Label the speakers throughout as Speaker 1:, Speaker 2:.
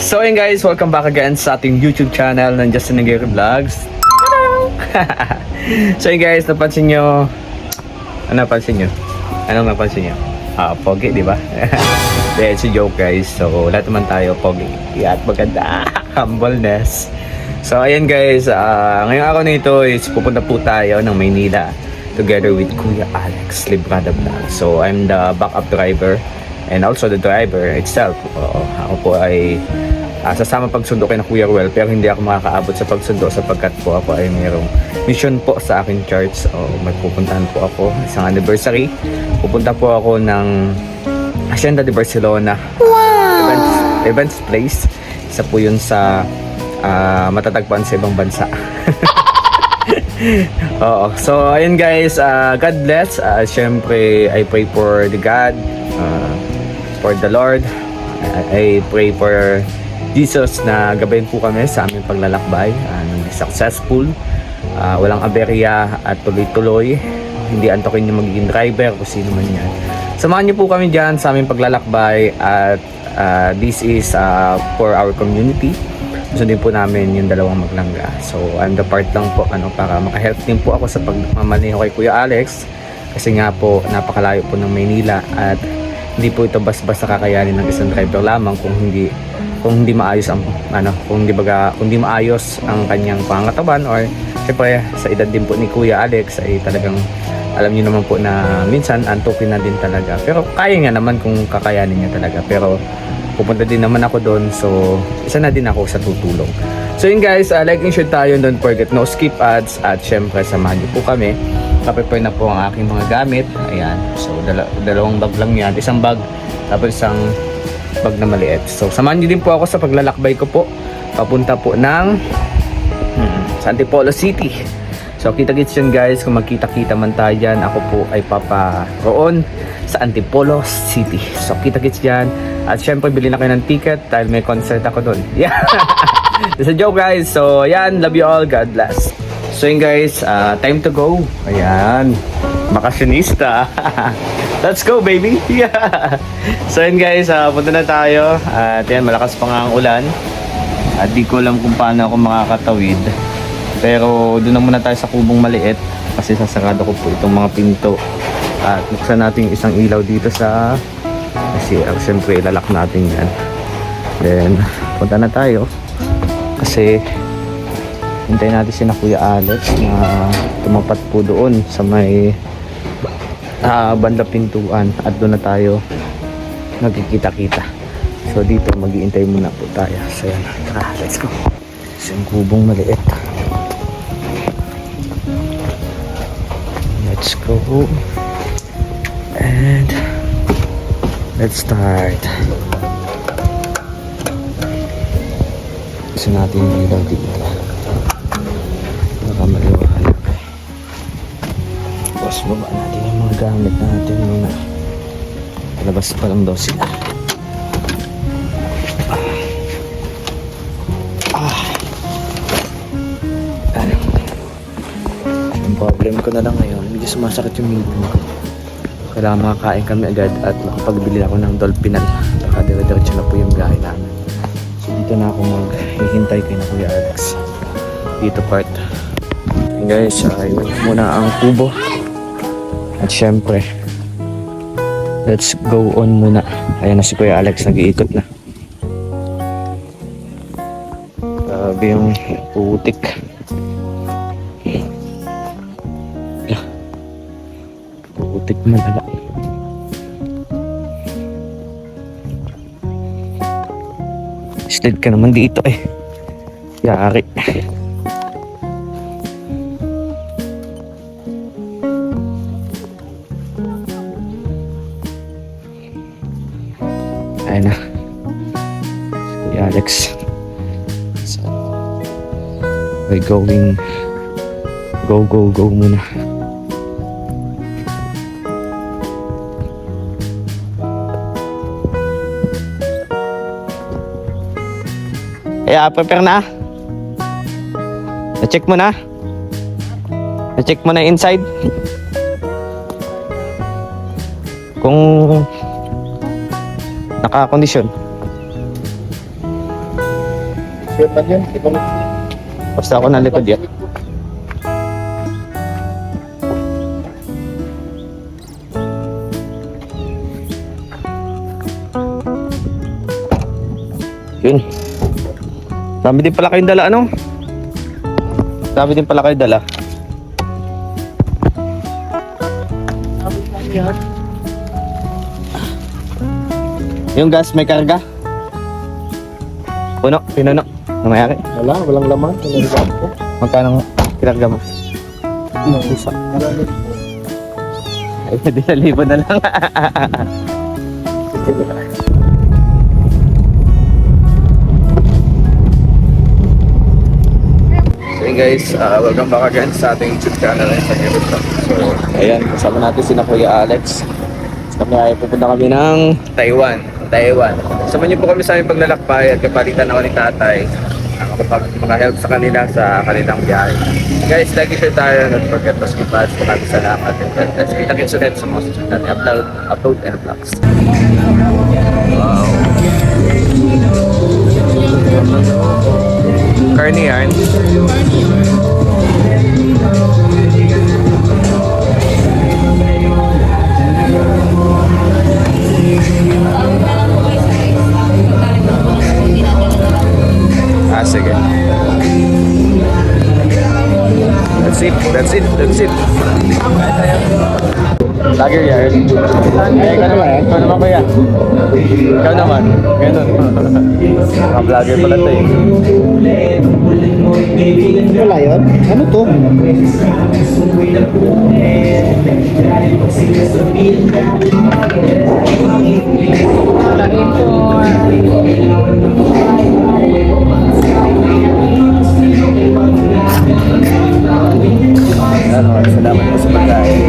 Speaker 1: So ayun guys, welcome back again sa ating YouTube channel ng Justin Nagiri Vlogs. So ayun guys, napansin nyo. Ano napansin nyo? Ano napansin nyo? Pogi, di ba? Yeah, it's a joke guys. So lahat naman tayo pogi at maganda. Humbleness. So ayun guys, ngayong araw na ito is pupunta po tayo ng Maynila together with Kuya Alex Librada Vlog. So I'm the backup driver and also the driver itself. Ako po ay sasama pagsundo kay na Kuya Ruel, pero hindi ako makakaabot sa pagsundo sapagkat po ako ay mayroong mission po sa aking church. May pupuntahan po ako, isang anniversary. Pupunta po ako ng Hacienda de Barcelona. Wow! Events place. Isa po yun sa matatagpuan sa ibang bansa. So ayun guys, God bless. Syempre I pray for the God, for the Lord. I pray for Jesus na gabayin po kami sa aming paglalakbay, naging successful, walang aberya at tuloy-tuloy. Hindi antokin yung magiging driver kung sino man yan. Samahan niyo po kami dyan sa aming paglalakbay at this is for our community. Gusto din po namin yung dalawang maglangga. So I'm the part lang po para makahelp din po ako sa pagmamaneho kay Kuya Alex. Kasi nga po napakalayo po ng Maynila at hindi po ito basta kakayanin ng isang driver lamang kung hindi maayos ang kung hindi maayos ang kanyang pangangatawan, or syempre sa edad din po ni Kuya Alex ay talagang alam niyo naman po na minsan antukin na din talaga, pero kaya nga naman kung kakayanin niya talaga. Pero pupunta din naman ako doon, so isa na din ako sa tutulong. So yun guys, like and share tayo, don't forget no skip ads, at syempre samahan niyo po kami. Prepare na po ang aking mga gamit. Ayan, so dalawang bag lang yan, isang bag tapos isang bag na maliit. So samahan niyo din po ako sa paglalakbay ko po papunta po ng sa Antipolo City. So kita-kits yun guys, kung magkita-kita man tayo dyan, ako po ay paparoon sa Antipolo City. So kita-kits dyan, at syempre bili na kayo ng ticket dahil may concert ako doon. Yeah. It's a joke guys. So yan, love you all, God bless. So yun guys, time to go. Ayan, makasyonista. Let's go baby. Yeah. So yun guys, punta na tayo. At yan, malakas pa nga ang ulan. At di ko alam kung paano ako makakatawid. Pero doon na muna tayo sa kubong maliit kasi sasarado ko po itong mga pinto. At buksan natin isang ilaw dito sa CR. Siyempre ilalak natin yan. Then punta na tayo kasi hintayin natin si na Kuya Alex na tumapat po doon sa may banda pintuan, at doon na tayo nagkikita-kita. So dito mag-iintay muna po tayo. So yan, let's go. Isang kubong maliit. Let's go and let's start. Gusto natin yung ilaw dito baka maliwanag. Tapos baba natin yung mga gamit natin muna. Labas pa lang daw sila. Ang problem ko na lang ngayon, medyo sumasakit yung ngipin ko. Kailangan makakain kami agad at makapagbili ako ng Dolphinal. Baka dire-diretso na po yung biyahe namin. So dito na ako maghihintay kay na Kuya Alex. Dito part. Okay guys, iwan muna ang kubo. At syempre, let's go on muna. Ayan na si Kuya Alex, nag-iikot na. Grabe yung putik. Putik malala. Slid ka naman dito eh. Yari. Ayan na si Alex. So we're going go muna. Kaya prepare na. Na-check mo na. Na-check mo na inside. Kung nakakondisyon.
Speaker 2: Yun man yun. Di ba?
Speaker 1: Basta ako ng likod yan. Yun. Dami din pala kayong dala, ano? Dami din pala kayong dala. Yung gas may karga? Puno, pinuno. Namayari.
Speaker 2: Wala, walang laman. Walang laman po.
Speaker 1: Magkano kinarga mo? Isa. Ay, 1,000 na lang. So yun guys, welcome back again sa ating YouTube channel sa YouTube. So ayan, kasama natin si Kuya Alex. Kami ay pupunta kami ng Taiwan. Samahan niyo po kami sa aming paglalakbay at kapalitan ako ni tatay. Maka-help sa kanila sa kanilang biyahe. Guys, like and share tayo. Don't forget to subscribe. Maraming salamat. Let's kita-kits ulit sa mga susunod natin upload and vlogs. Wow. Carne yarn. Sige. That's it. Lager yarn. Ikaw naman ba yan? Ikaw naman. Ganun. Mga vlogger pala ito eh.
Speaker 2: Wala yun? Ano to?
Speaker 1: Ano, salamat po sa pagkain.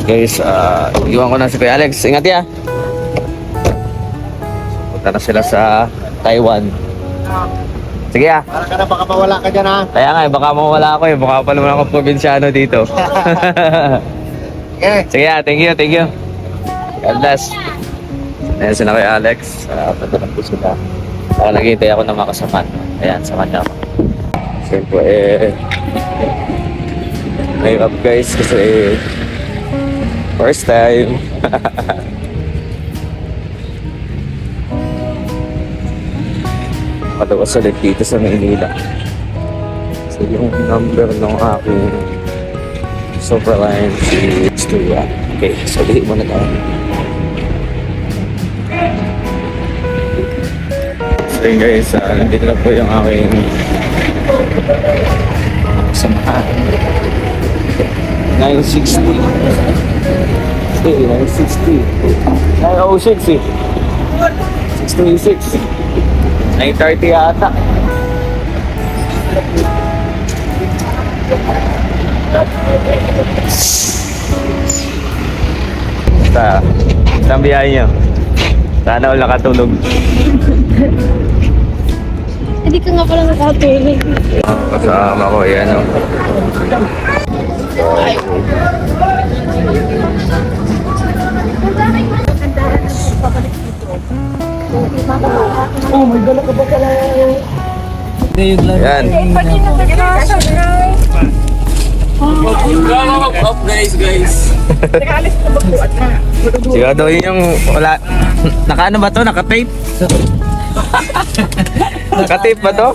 Speaker 1: Guys, iwan ko na si Kuya Alex. Ingat ya. Punta na sila sa Taiwan. Sige ah.
Speaker 2: Para ka na baka mawala ka dyan ha.
Speaker 1: Kaya nga, baka mawala ako eh. Baka pa naman ako probinsyano dito.
Speaker 2: Okay.
Speaker 1: Sige ah, thank you. God bless. Ayan sila kay Alex. Punta lang po sila. Naghihintay ako ng mga kasama. Ayan, sama niya ako. Siyempre, mahirap guys kasi first time. Madawas ulit dito sa Maynila. So yung number ng aking Superline si Stuya. Okay, so bili muna tayo. So yun guys, nandito na po yung aking samahan. 960. Okay, 960. 906 eh. 626. 930 yata. Basta, isang biyahe nyo. Sana wala katulog.
Speaker 3: Hindi ka nga pala nakatulog.
Speaker 1: Kasama ko yan o.
Speaker 2: Oh, may dala ka ba pala?
Speaker 1: Yan. Sigurado yun yung wala. Nakaano ba to? Naka-tape? Naka-tape ba to?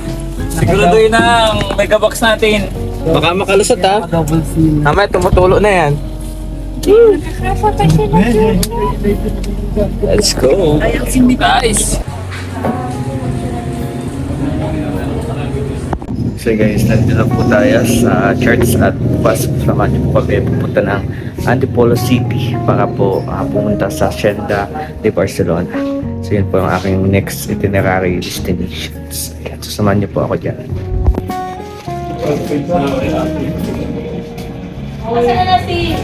Speaker 4: Siguraduhin na ang megabox natin.
Speaker 1: Baka makalusot ha. Mamaya tumutulo na yan. Let's go.
Speaker 4: Guys.
Speaker 1: So guys, nandito na po tayo sa church at bukas samahan niyo po kami pupunta ng Antipolo City para po pumunta sa Hacienda de Barcelona. So yun po ang aking next itinerary destinations. Ayan, so samahan niyo po ako dyan.
Speaker 3: Nasaan na si...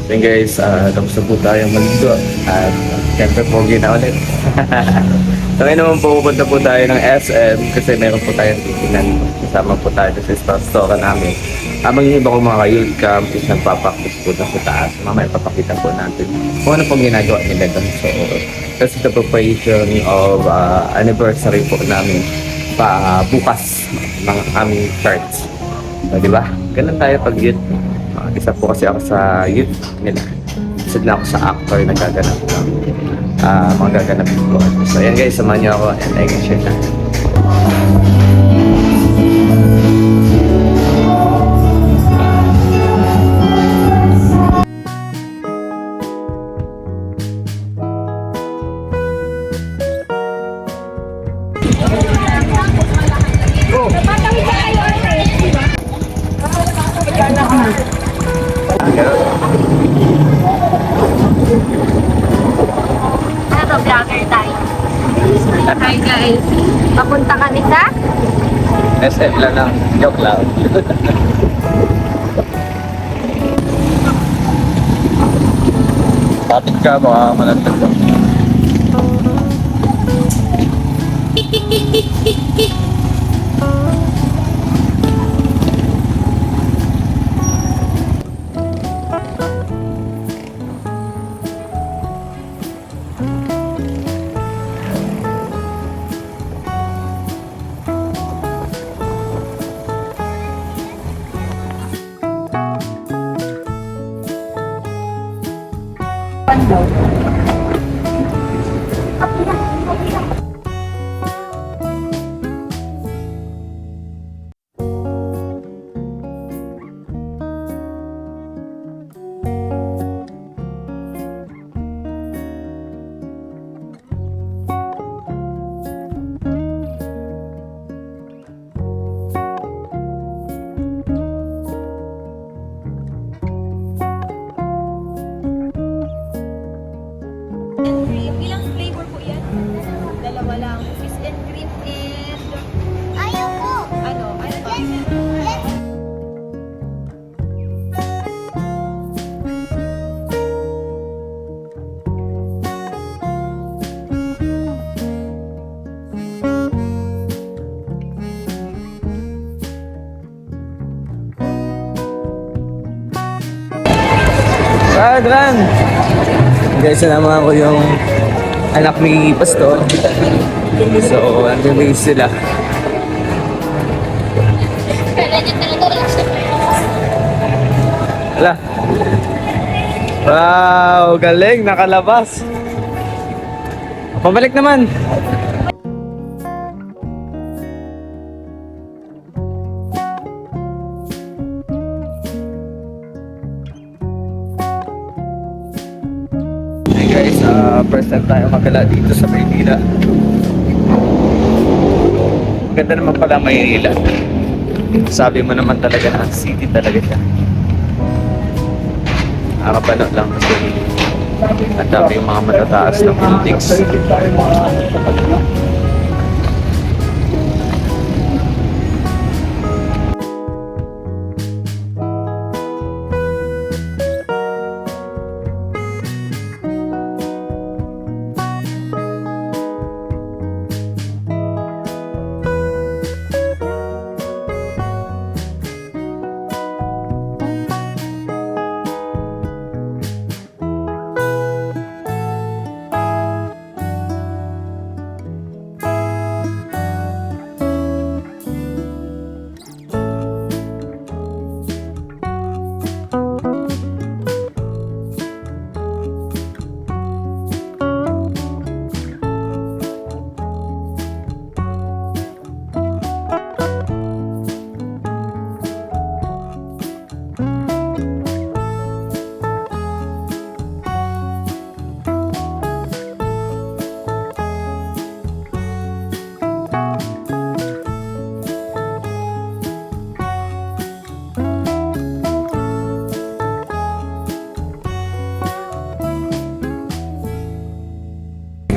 Speaker 1: So yun guys, tapos na po tayong maligo at syempre pogi na ulit. So ngayon naman po pupunta po tayo ng SM kasi meron po tayong titingnan. Kasama po tayo sa store namin. Habang yung iba ko mga youth camp is nagpapaktis po na sa taas. Mamaya papakita po natin kung ano pong ginagawa nila doon. So that's the preparation of anniversary po namin bukas ng aming church. So diba? Ganun tayo pag youth. Isa po kasi ako sa youth nila. Isa na ako sa actor na gaganap ng mga gaganap ko. So ayan guys, samahan niyo ako and I can share natin.
Speaker 3: Ano, vlogger tayo. Hi guys. Papunta kami sa...
Speaker 1: SM lang lang. Joke lang. Tapit ka, baka malantag ka. Ran! Guys, sinama ko yung anak ni Pastor. So, andun din sila.
Speaker 3: Kala niya talaga lang siya.
Speaker 1: Wala. Wow, galing, nakalabas. Pabalik naman. Hey guys, first time tayo magala dito sa Maynila. Ganda naman pala Maynila. Sabi mo naman talaga na city talaga siya. Nakapanood lang kasi ang dami yung mga matataas na buildings.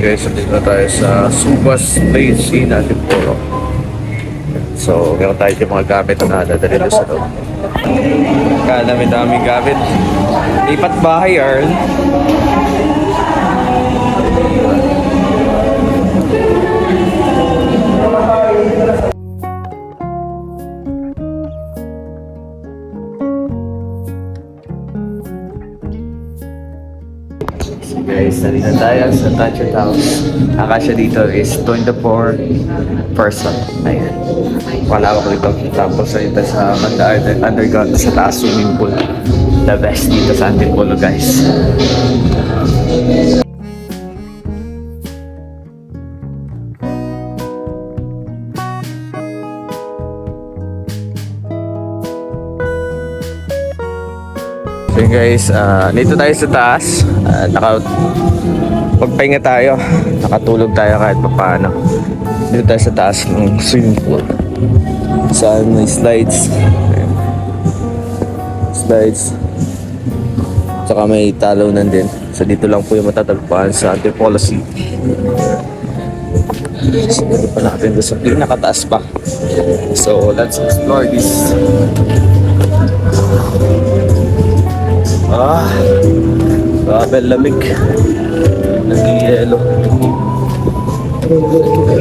Speaker 1: Guys, dito na tayo sa Subas Place in Antipolo. So, meron tayo yung mga gamit na nadadali na sa loob. Kadami-daming gamit. Lipat bahay, Earl. Guys, nandito tayo sa Thatcher House. Akasya dito is 24 person. Ayan. Wala ako dito. Tapos ayun tayo sa Manda Underground sa taas swimming pool. The best dito sa Antipolo, guys. So guys, dito tayo sa taas. Pagpahinga tayo, nakatulog tayo kahit papaano. Dito tayo sa taas ng swimming pool. Saan may slides. Ayan. Slides. Tsaka may talunan din. So dito lang po yung matatagpuan sa Antipolo City. So dito pa natin doon sa pinakataas pa. So let's explore this. Grabe lamig. Nag-ielo.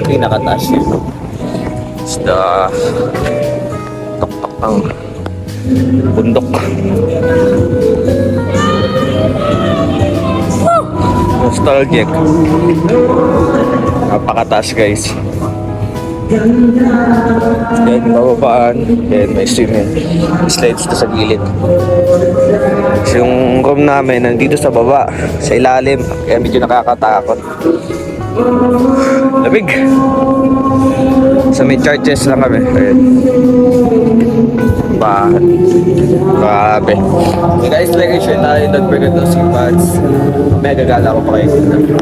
Speaker 1: Pinakataas yun. Basta tok-tok ang bundok. Nostalgic. Napakataas, guys. Yan, bababaan. Yan, may swimming. Slides to sa gilid. So, yung room namin nandito sa baba, sa ilalim. Kaya medyo nakakatakot. Lamig. So, may charges lang kami. Ayan. Bahan. Grabe. So guys, like and share tayo. Don't forget to see pads. May gagala ko pa kayo dito.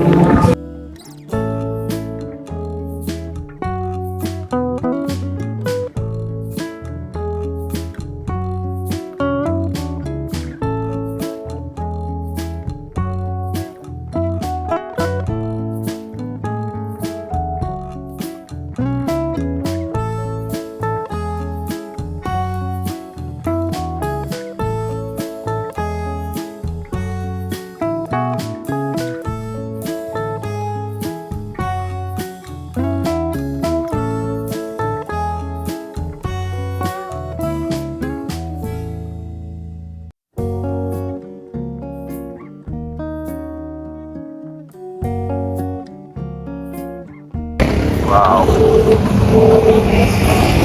Speaker 1: Wow.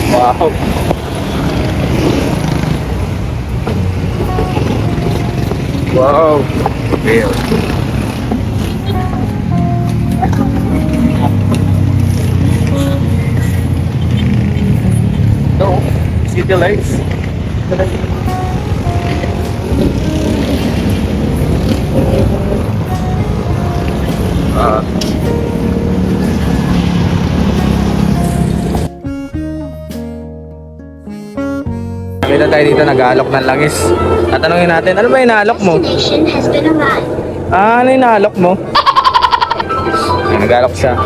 Speaker 1: Wow. Wow. Real. No, city lights. Ah. Nakita tayo dito nag-aalok ng langis. Tatanungin natin, ano ba inaalok mo?
Speaker 3: Destination has been arrived.
Speaker 1: Ano inaalok mo? Nag-aalok siya.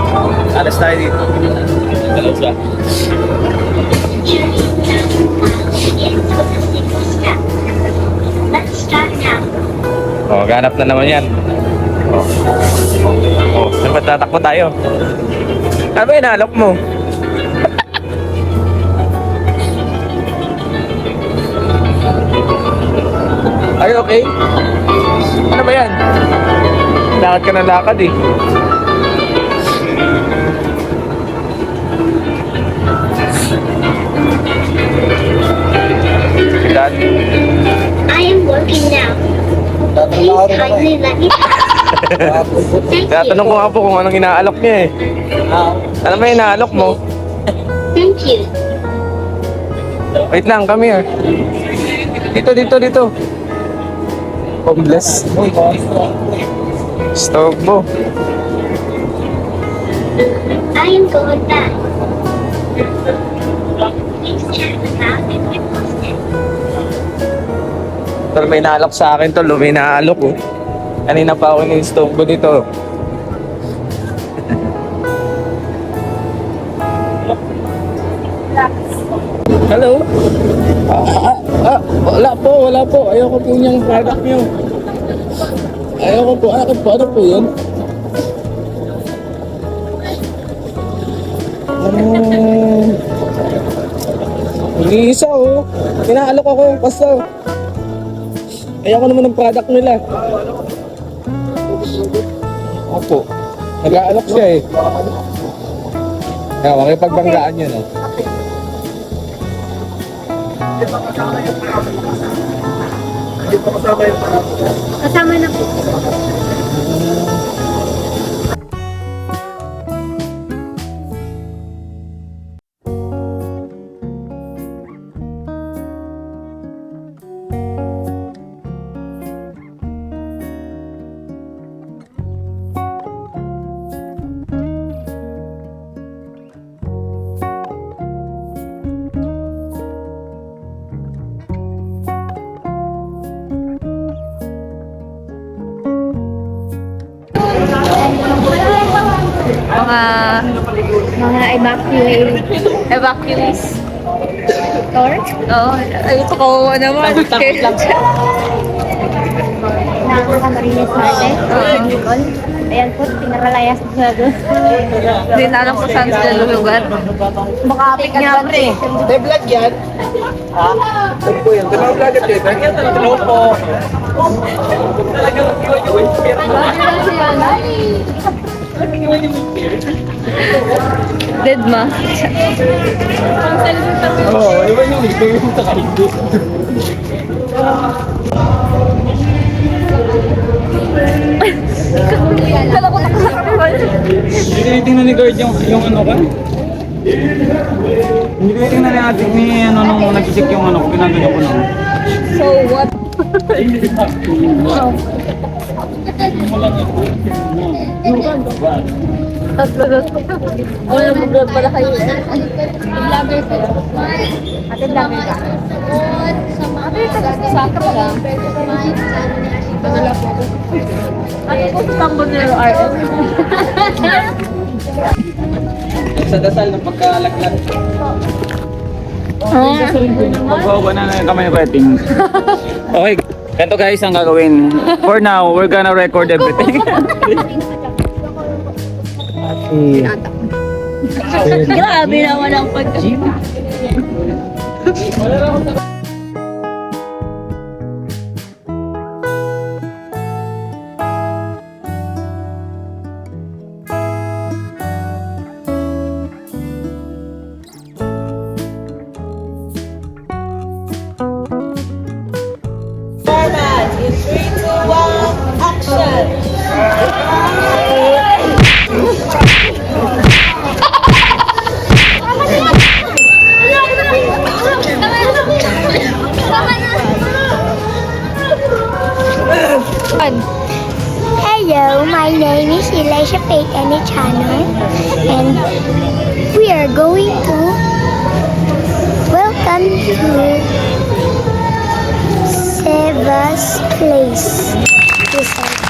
Speaker 1: Alas tayo dito. Nag-aalok siya.
Speaker 3: Let's start now.
Speaker 1: Oh, ganap na naman yan. Oh. Oh, dapat tatakbo tayo. Ano ba inaalok mo? Are you okay? Ano ba yan? Lakad ka ng lakad eh. Dad,
Speaker 3: I am working now. Please kindly let me pass. Thank
Speaker 1: tinatanong ko
Speaker 3: you.
Speaker 1: nga po kung anong inaalok niya eh. Ano ba inaalok mo?
Speaker 3: Thank you.
Speaker 1: Wait lang, come here. Dito. Homeless. Stove mo.
Speaker 3: I am going back. Please check the map and get posted.
Speaker 1: Tol, may naalok sa akin tol. May naalok oh. Kanina pa ako yung stove ko dito. Hello? Wala po. Ayoko po yung product niyo. Ayoko po. Ano po yun? Iisa oh. Inaalok ako. Basta. Ayoko naman ng product nila. Opo. Nag-aalok siya eh. Kaya makipagbanggaan yun oh.
Speaker 3: Kasama na po.
Speaker 5: Mga evacuees. Or? Oo. Ay, ito kawawa naman.
Speaker 3: Nakaka-Marines Marte. Nicole. Ayan po, pinaralayas na doon.
Speaker 5: Hindi na alam kung saan sila lugar.
Speaker 3: Makapit nga pre.
Speaker 2: May vlog yan.
Speaker 1: Ano po yun? Tanong vlog at yun. Tanong po.
Speaker 5: Dead ma.
Speaker 1: Oo, iwan yung ito yung takaido.
Speaker 5: Kala ko nakakariwan.
Speaker 4: Hindi tinitingnan ni guard yung ano ka? Hindi tinitingnan ni ate ni ano nung nag-check yung ano ko, ginagano ko nung.
Speaker 5: So what? Tatlo na. Wala mo vlog pala kayo.
Speaker 3: Vlogger kayo. Ate vlogger ka.
Speaker 5: Sakap lang.
Speaker 3: Padala po.
Speaker 5: Ano kung Tambonero RM?
Speaker 4: Sa dasal ng pagkalaglag. Magbawa na ng kamay rating. Okay, ganito guys ang gagawin. For now, we're gonna record everything.
Speaker 5: Grabe naman ang
Speaker 3: Hello, my name is Elisha Faith Channel, and we are going to welcome to Seva's place.